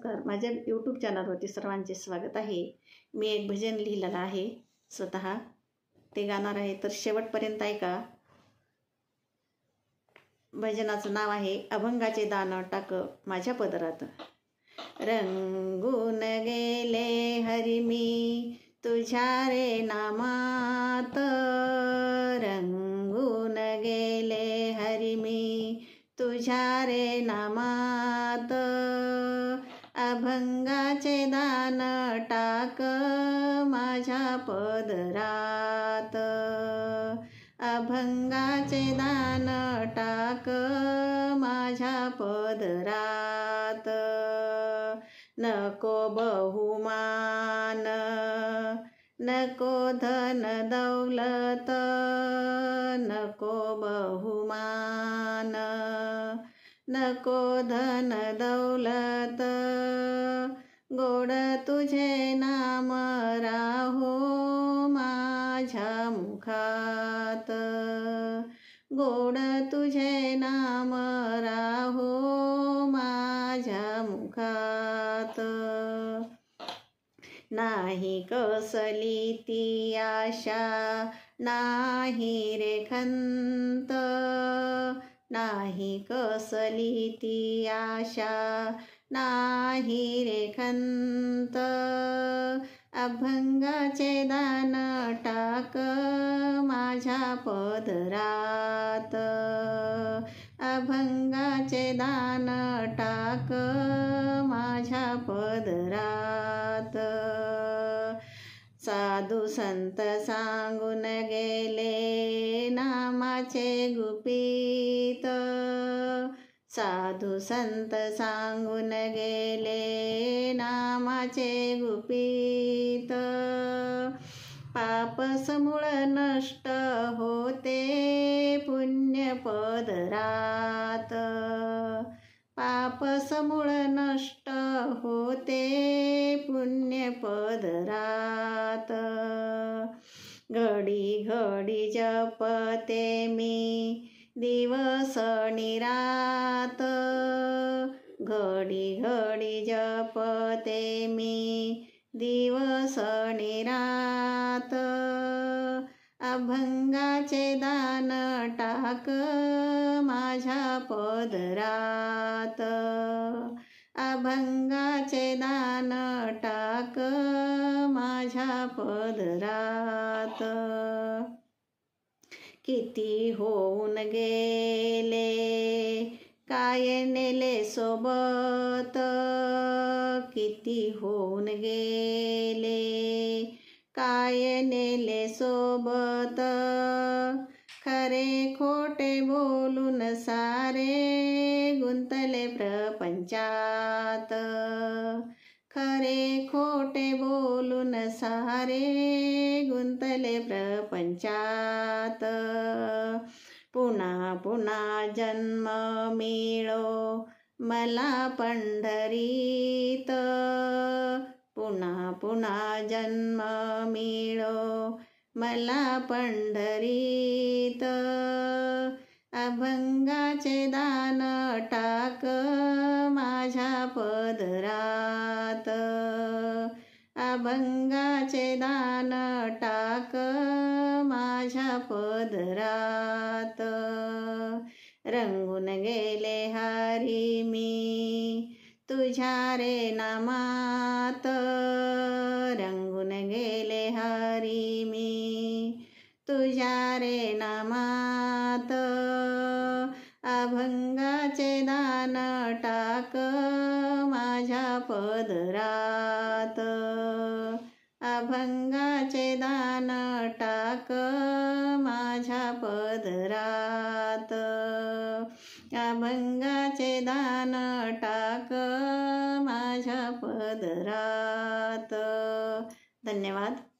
नमस्कार. माझ्या यूट्यूब चॅनलवरती सर्वांचे स्वागत आहे. मी एक भजन लिहिलेलं आहे स्वतः, ते गाणार आहे, तर शेवटपर्यंत ऐका. भजनाचं नाव आहे अभंगाचे दान टाक माझ्या पदरात. रंगून गेले हरी मी तुझ्या रे नामात, रंगून गेले हरी मी तुझ्या रे नामात. अभंगाचे दान टाक माझ्या पदरात, अभंगाचे दान टाक माझ्या पदरात. नको बहुमान, नको धन दौलत, नको बहुमान, नको धन दौलत. गोड तुझे नाम राहो माझ्या मुखात, गोड तुझे नाम राहो माझ्या मुखात. नाही कसली ती आशा, नाही रे खंत, नाही कसली ती आशा, नाही रे खंत. अभंगाचे दान टाक माझ्या पदरात, अभंगाचे दान टाक माझ्या पदरात. साधू संत सांगून गेले नामाचे गुपित, साधू संत सांगून गेले नामाचे गुपित. पाप समूळ नष्ट होते पुण्य पदरात, पाप समूळ नष्ट होते पुण्य पदरात. घडी घडी जपते मी दिवस निरात, घडी घडी जपते मी दिवस निरात. अभंगाचे दान टाक माझ्या पदरात, अभंगाचे दान टाक माझ्या पदरात. किती होऊन गेले काय नेले सोबत, किती होऊन गेले काय नेले सोबत. खरे खोटे बोलून सारे गुंतले प्रपंचात, खरे खोटे बोलून सारे गुंतले प्रपंचात. पुन्हा पुन्हा जन्म मिळो मला पंढरीत, पुन्हा पुन्हा जन्म मिळो मला पंढरीत. अभंगाचे दान टाक माझ्या पदरात, अभंगाचे दान टाक माझ्या पदरात. रंगून गेले हरी मी तुझ्या रे नामात, रंगून गेले हरी मी तुझ्या रे नामात. अभंगाचे दान टाक माझ्या पदरात, अभंगाचे दान टाक माझ्या पदरात, अभंगाचे दान टाक माझ्या पदरात. धन्यवाद.